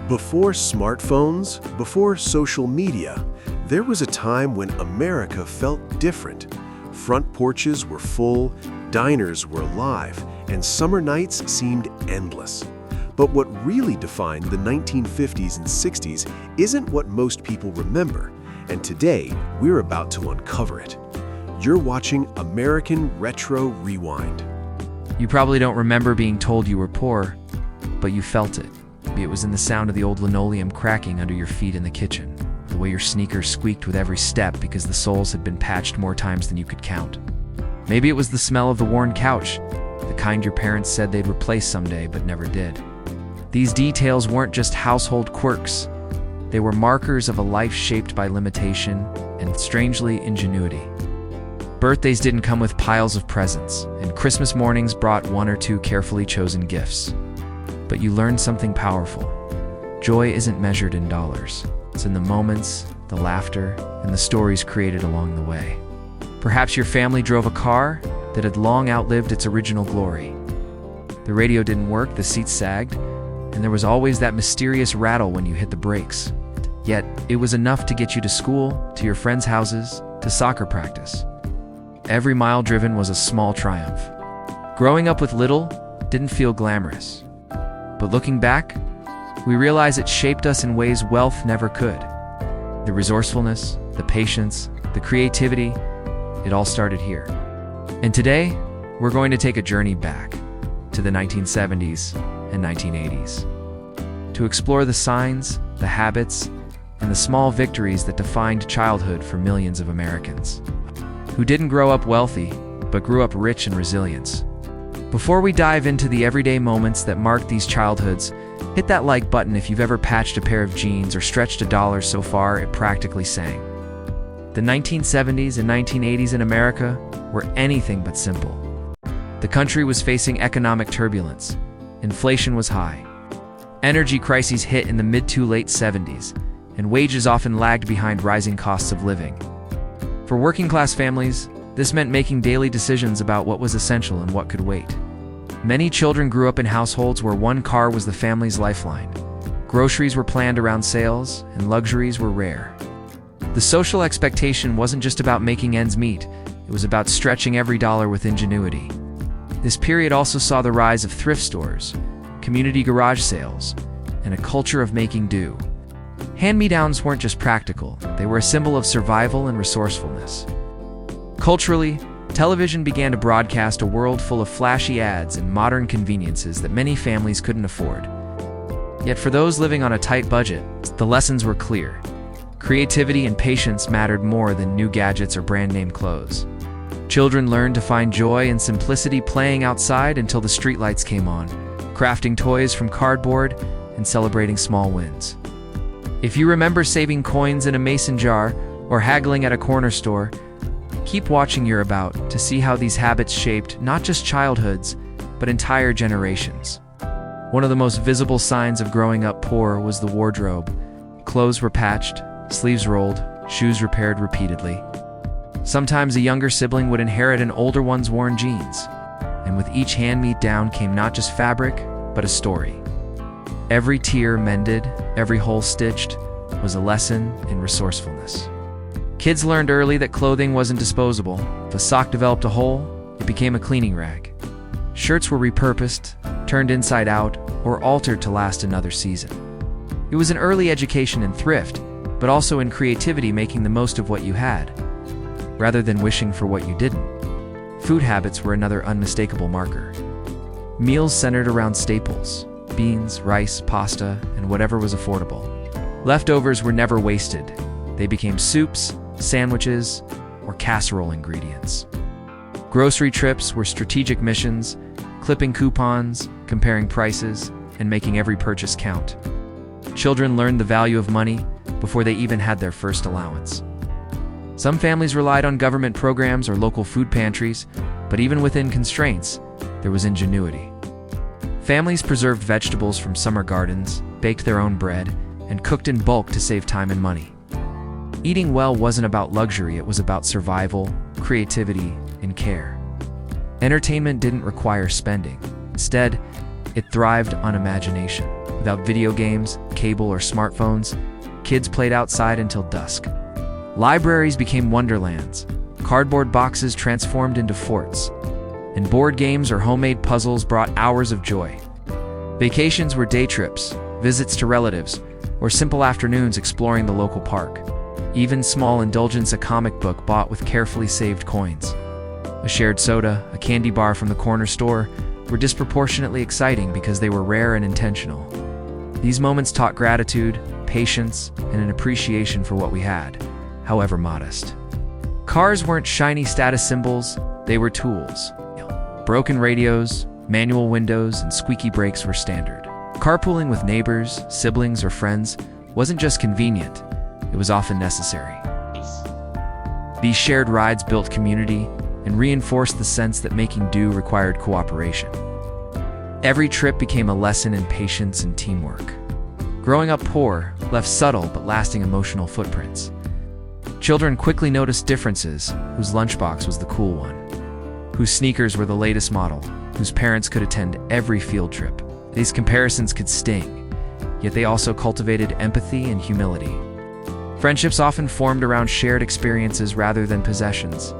Before smartphones, before social media, there was a time when America felt different. Front porches were full, diners were alive, and summer nights seemed endless. But what really defined the 1950s and 60s isn't what most people remember, and today we're about to uncover it. You're watching American Retro Rewind. You probably don't remember being told you were poor, but you felt it. Maybe it was in the sound of the old linoleum cracking under your feet in the kitchen, the way your sneakers squeaked with every step because the soles had been patched more times than you could count. Maybe it was the smell of the worn couch, the kind your parents said they'd replace someday but never did. These details weren't just household quirks. They were markers of a life shaped by limitation and, strangely, ingenuity. Birthdays didn't come with piles of presents, and Christmas mornings brought one or two carefully chosen gifts. But you learned something powerful. Joy isn't measured in dollars. It's in the moments, the laughter, and the stories created along the way. Perhaps your family drove a car that had long outlived its original glory. The radio didn't work, the seats sagged, and there was always that mysterious rattle when you hit the brakes. Yet, it was enough to get you to school, to your friends' houses, to soccer practice. Every mile driven was a small triumph. Growing up with little didn't feel glamorous. But looking back, we realize it shaped us in ways wealth never could. The resourcefulness, the patience, the creativity, it all started here. And today, we're going to take a journey back to the 1970s and 1980s to explore the signs, the habits, and the small victories that defined childhood for millions of Americans who didn't grow up wealthy, but grew up rich in resilience. Before we dive into the everyday moments that marked these childhoods, hit that like button if you've ever patched a pair of jeans or stretched a dollar so far it practically sang. The 1970s and 1980s in America were anything but simple. The country was facing economic turbulence. Inflation was high. Energy crises hit in the mid to late 70s, and wages often lagged behind rising costs of living. For working-class families, this meant making daily decisions about what was essential and what could wait. Many children grew up in households where one car was the family's lifeline. Groceries were planned around sales, and luxuries were rare. The social expectation wasn't just about making ends meet, it was about stretching every dollar with ingenuity. This period also saw the rise of thrift stores, community garage sales, and a culture of making do. Hand-me-downs weren't just practical, they were a symbol of survival and resourcefulness. Culturally, television began to broadcast a world full of flashy ads and modern conveniences that many families couldn't afford. Yet for those living on a tight budget, the lessons were clear. Creativity and patience mattered more than new gadgets or brand-name clothes. Children learned to find joy and simplicity playing outside until the streetlights came on, crafting toys from cardboard and celebrating small wins. If you remember saving coins in a mason jar or haggling at a corner store, keep watching You're About to see how these habits shaped not just childhoods, but entire generations. One of the most visible signs of growing up poor was the wardrobe. Clothes were patched, sleeves rolled, shoes repaired repeatedly. Sometimes a younger sibling would inherit an older one's worn jeans, and with each hand-me-down came not just fabric, but a story. Every tear mended, every hole stitched, was a lesson in resourcefulness. Kids learned early that clothing wasn't disposable. If a sock developed a hole, it became a cleaning rag. Shirts were repurposed, turned inside out, or altered to last another season. It was an early education in thrift, but also in creativity, making the most of what you had, rather than wishing for what you didn't. Food habits were another unmistakable marker. Meals centered around staples: beans, rice, pasta, and whatever was affordable. Leftovers were never wasted. They became soups, sandwiches, or casserole ingredients. Grocery trips were strategic missions, clipping coupons, comparing prices, and making every purchase count. Children learned the value of money before they even had their first allowance. Some families relied on government programs or local food pantries, but even within constraints, there was ingenuity. Families preserved vegetables from summer gardens, baked their own bread, and cooked in bulk to save time and money. Eating well wasn't about luxury, it was about survival, creativity, and care. Entertainment didn't require spending. Instead, it thrived on imagination. Without video games, cable, or smartphones, kids played outside until dusk. Libraries became wonderlands, cardboard boxes transformed into forts, and board games or homemade puzzles brought hours of joy. Vacations were day trips, visits to relatives, or simple afternoons exploring the local park. Even small indulgence, a comic book bought with carefully saved coins, a shared soda, a candy bar from the corner store, were disproportionately exciting because they were rare and intentional. These moments taught gratitude, patience, and an appreciation for what we had, however modest. Cars weren't shiny status symbols, they were tools. Broken radios, manual windows, and squeaky brakes were standard. Carpooling with neighbors, siblings, or friends wasn't just convenient, it was often necessary. These shared rides built community and reinforced the sense that making do required cooperation. Every trip became a lesson in patience and teamwork. Growing up poor left subtle but lasting emotional footprints. Children quickly noticed differences: whose lunchbox was the cool one, whose sneakers were the latest model, whose parents could attend every field trip. These comparisons could sting, yet they also cultivated empathy and humility. Friendships often formed around shared experiences rather than possessions.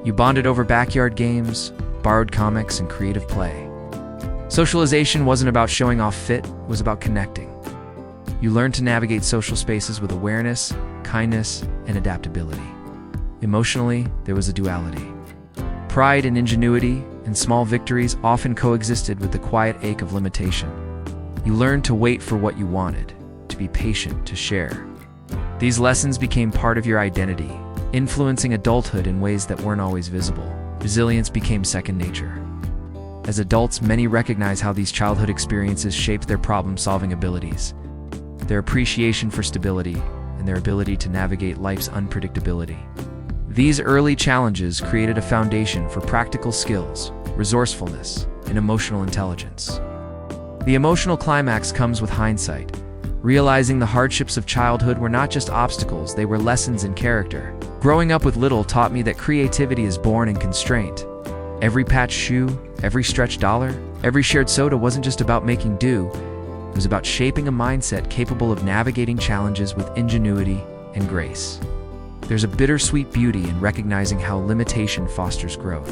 You bonded over backyard games, borrowed comics, and creative play. Socialization wasn't about showing off fit, it was about connecting. You learned to navigate social spaces with awareness, kindness, and adaptability. Emotionally, there was a duality. Pride and ingenuity and small victories often coexisted with the quiet ache of limitation. You learned to wait for what you wanted, to be patient, to share. These lessons became part of your identity, influencing adulthood in ways that weren't always visible. Resilience became second nature. As adults, many recognize how these childhood experiences shaped their problem-solving abilities, their appreciation for stability, and their ability to navigate life's unpredictability. These early challenges created a foundation for practical skills, resourcefulness, and emotional intelligence. The emotional climax comes with hindsight, realizing the hardships of childhood were not just obstacles, they were lessons in character. Growing up with little taught me that creativity is born in constraint. Every patched shoe, every stretched dollar, every shared soda wasn't just about making do, it was about shaping a mindset capable of navigating challenges with ingenuity and grace. There's a bittersweet beauty in recognizing how limitation fosters growth.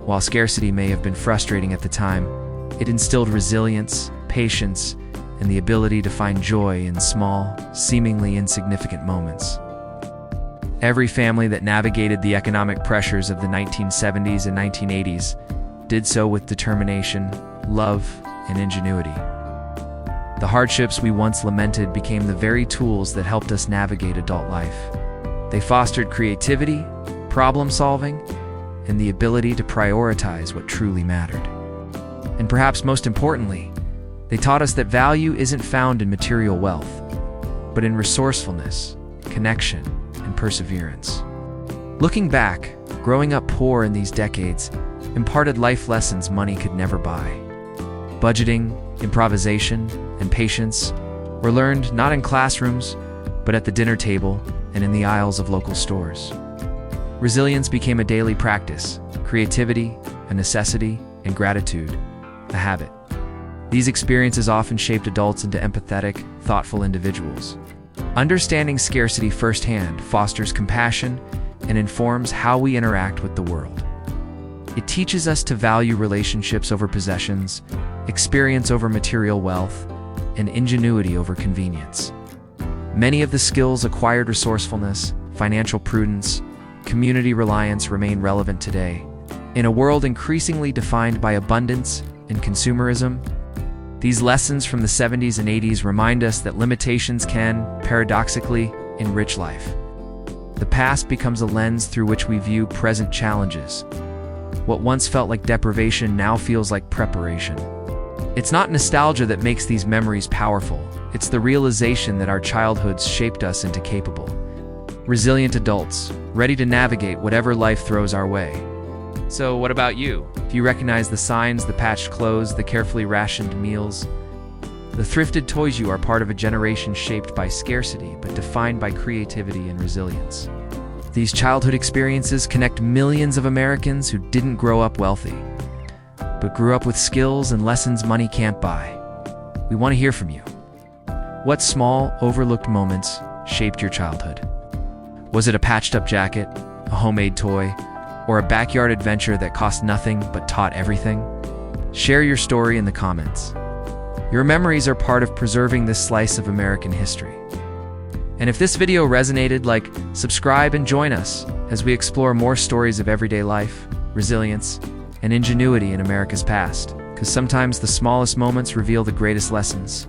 While scarcity may have been frustrating at the time, it instilled resilience, patience, and the ability to find joy in small, seemingly insignificant moments. Every family that navigated the economic pressures of the 1970s and 1980s did so with determination, love, and ingenuity. The hardships we once lamented became the very tools that helped us navigate adult life. They fostered creativity, problem-solving, and the ability to prioritize what truly mattered. And perhaps most importantly, they taught us that value isn't found in material wealth, but in resourcefulness, connection, and perseverance. Looking back, growing up poor in these decades imparted life lessons money could never buy. Budgeting, improvisation, and patience were learned not in classrooms, but at the dinner table and in the aisles of local stores. Resilience became a daily practice, creativity a necessity, and gratitude a habit. These experiences often shaped adults into empathetic, thoughtful individuals. Understanding scarcity firsthand fosters compassion and informs how we interact with the world. It teaches us to value relationships over possessions, experience over material wealth, and ingenuity over convenience. Many of the skills acquired resourcefulness, financial prudence, community reliance remain relevant today. In a world increasingly defined by abundance and consumerism, these lessons from the 70s and 80s remind us that limitations can, paradoxically, enrich life. The past becomes a lens through which we view present challenges. What once felt like deprivation now feels like preparation. It's not nostalgia that makes these memories powerful. It's the realization that our childhoods shaped us into capable, resilient adults, ready to navigate whatever life throws our way. So what about you? Do you recognize the signs, the patched clothes, the carefully rationed meals? The thrifted toys? You are part of a generation shaped by scarcity, but defined by creativity and resilience. These childhood experiences connect millions of Americans who didn't grow up wealthy, but grew up with skills and lessons money can't buy. We want to hear from you. What small, overlooked moments shaped your childhood? Was it a patched-up jacket, a homemade toy, or a backyard adventure that cost nothing but taught everything? Share your story in the comments. Your memories are part of preserving this slice of American history. And if this video resonated, subscribe and join us as we explore more stories of everyday life, resilience, and ingenuity in America's past, because sometimes the smallest moments reveal the greatest lessons.